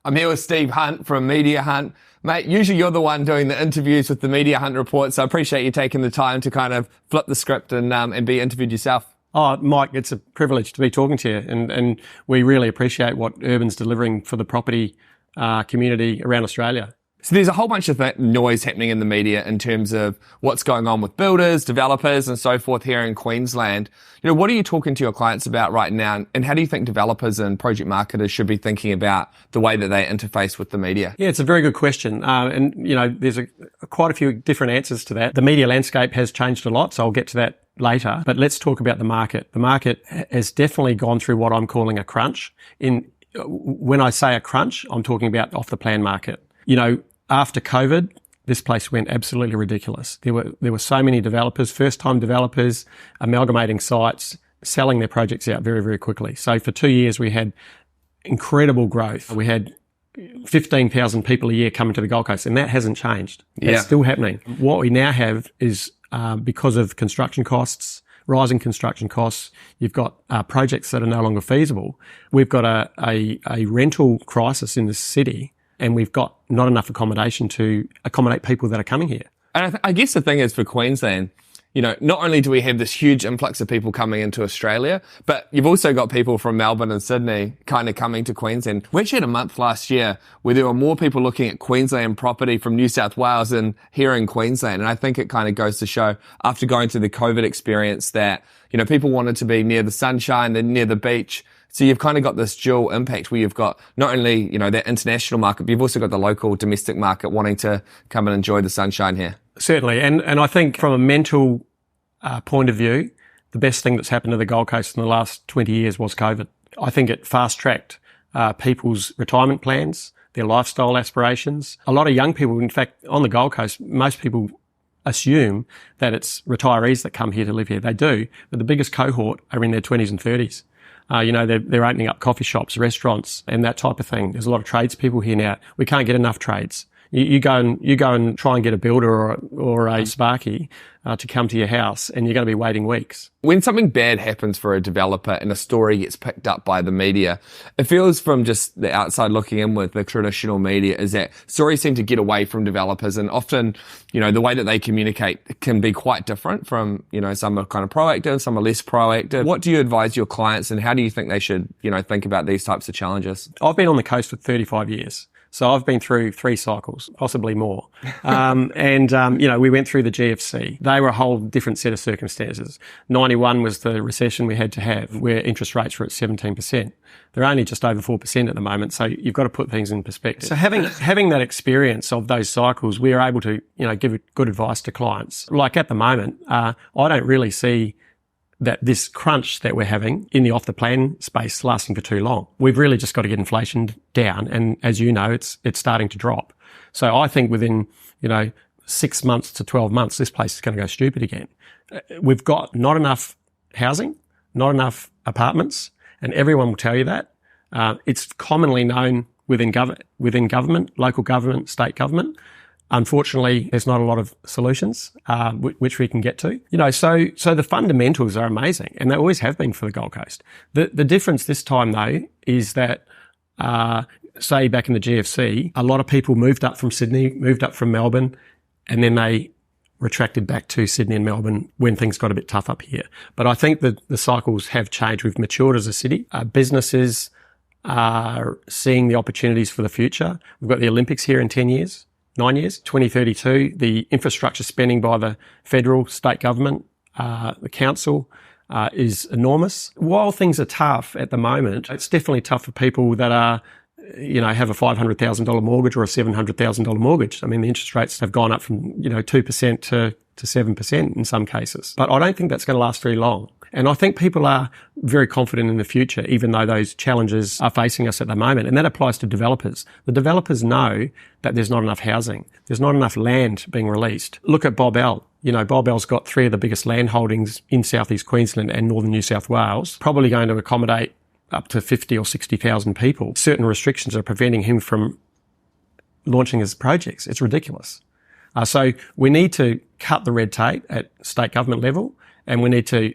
I'm here with Steve Hunt from Media Hunt. Mate, usually you're the one doing the interviews with the Media Hunt report, so I appreciate you taking the time to kind of flip the script and be interviewed yourself. Oh, Mike, it's a privilege to be talking to you, and we really appreciate what Urban's delivering for the property community around Australia. So there's a whole bunch of noise happening in the media in terms of what's going on with builders, developers, and so forth here in Queensland. What are you talking to your clients about right now, and how do you think developers and project marketers should be thinking about the way that they interface with the media? Yeah, it's a very good question. There's quite a few different answers to that. The media landscape has changed a lot, so I'll get to that later. But let's talk about the market. The market has definitely gone through what I'm calling a crunch. When I say a crunch, I'm talking about off the plan market. After COVID, this place went absolutely ridiculous. There were so many developers, first-time developers, amalgamating sites, selling their projects out very, very quickly. So for 2 years, we had incredible growth. We had 15,000 people a year coming to the Gold Coast, and that hasn't changed. It's still happening. What we now have is, because of construction costs, rising construction costs, you've got projects that are no longer feasible. We've got a rental crisis in the city, and we've got not enough accommodation to accommodate people that are coming here. And I guess the thing is for Queensland, not only do we have this huge influx of people coming into Australia, but you've also got people from Melbourne and Sydney kind of coming to Queensland. We actually had a month last year where there were more people looking at Queensland property from New South Wales than here in Queensland. And I think it kind of goes to show, after going through the COVID experience, that, people wanted to be near the sunshine, then near the beach. So you've kind of got this dual impact where you've got not only, that international market, but you've also got the local domestic market wanting to come and enjoy the sunshine here. Certainly. And I think from a mental point of view, the best thing that's happened to the Gold Coast in the last 20 years was COVID. I think it fast-tracked people's retirement plans, their lifestyle aspirations. A lot of young people, in fact, on the Gold Coast, most people assume that it's retirees that come here to live here. They do, but the biggest cohort are in their 20s and 30s. They're opening up coffee shops, restaurants, and that type of thing. There's a lot of tradespeople here now. We can't get enough trades. You go and try and get a builder or a sparky to come to your house, and you're going to be waiting weeks. When something bad happens for a developer and a story gets picked up by the media, it feels from just the outside looking in with the traditional media is that stories seem to get away from developers, and often, the way that they communicate can be quite different from, some are kind of proactive, some are less proactive. What do you advise your clients, and how do you think they should, think about these types of challenges? I've been on the coast for 35 years. So I've been through 3 cycles, possibly more. We went through the GFC. They were a whole different set of circumstances. 91 was the recession we had to have, where interest rates were at 17%. They're only just over 4% at the moment, so you've got to put things in perspective. So having that experience of those cycles, we are able to, give good advice to clients. Like at the moment, I don't really see that this crunch that we're having in the off-the-plan space lasting for too long. We've really just got to get inflation down, and as you know, it's starting to drop. So I think within, 6 months to 12 months, this place is going to go stupid again. We've got not enough housing, not enough apartments, and everyone will tell you that. It's commonly known within government, local government, state government. Unfortunately, there's not a lot of solutions, which we can get to. So the fundamentals are amazing, and they always have been for the Gold Coast. The difference this time, though, is that, say back in the GFC, a lot of people moved up from Sydney, moved up from Melbourne, and then they retracted back to Sydney and Melbourne when things got a bit tough up here. But I think that the cycles have changed. We've matured as a city. Businesses are seeing the opportunities for the future. We've got the Olympics here in 9 years, 2032, the infrastructure spending by the federal, state government, the council, is enormous. While things are tough at the moment, it's definitely tough for people that are, have a $500,000 mortgage or a $700,000 mortgage. I mean, the interest rates have gone up from, 2% to 7% in some cases. But I don't think that's going to last very long. And I think people are very confident in the future, even though those challenges are facing us at the moment. And that applies to developers. The developers know that there's not enough housing. There's not enough land being released. Look at Bob L. Bob L's got 3 of the biggest land holdings in southeast Queensland and northern New South Wales, probably going to accommodate up to 50 or 60,000 people. Certain restrictions are preventing him from launching his projects. It's ridiculous. So we need to cut the red tape at state government level, and we need to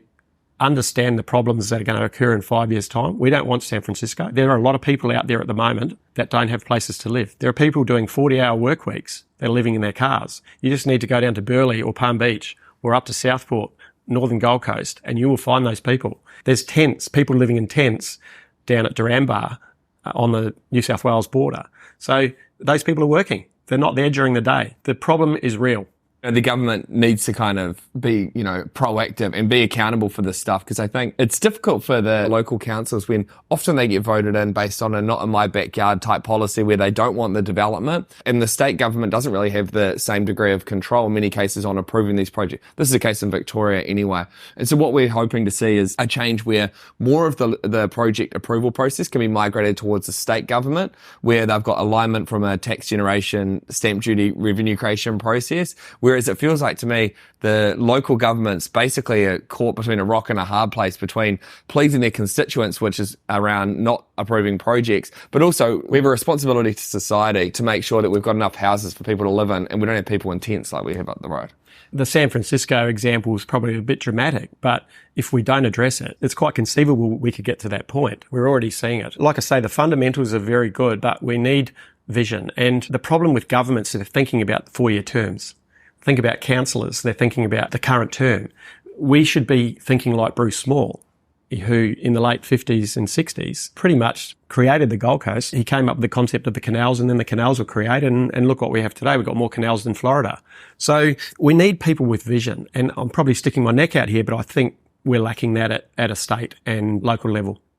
understand the problems that are going to occur in 5 years' time. We don't want San Francisco. There are a lot of people out there at the moment that don't have places to live. There are people doing 40-hour work weeks. They're living in their cars. You just need to go down to Burleigh or Palm Beach or up to Southport, Northern Gold Coast, and you will find those people. There's tents, people living in tents down at Durambar on the New South Wales border. So those people are working. They're not there during the day. The problem is real. The government needs to kind of be, proactive and be accountable for this stuff, because I think it's difficult for the local councils when often they get voted in based on a not in my backyard type policy where they don't want the development, and the state government doesn't really have the same degree of control in many cases on approving these projects. This is the case in Victoria anyway. And so what we're hoping to see is a change where more of the project approval process can be migrated towards the state government, where they've got alignment from a tax generation, stamp duty, revenue creation process, whereas it feels like to me the local government's basically caught between a rock and a hard place between pleasing their constituents, which is around not approving projects, but also we have a responsibility to society to make sure that we've got enough houses for people to live in and we don't have people in tents like we have up the road. The San Francisco example is probably a bit dramatic, but if we don't address it, it's quite conceivable we could get to that point. We're already seeing it. Like I say, the fundamentals are very good, but we need vision. And the problem with governments is they're thinking about 4-year terms. Think about councillors, they're thinking about the current term. We should be thinking like Bruce Small, who in the late 50s and 60s pretty much created the Gold Coast. He came up with the concept of the canals, and then the canals were created, and look what we have today. We've got more canals than Florida. So we need people with vision, and I'm probably sticking my neck out here, but I think we're lacking that at a state and local level.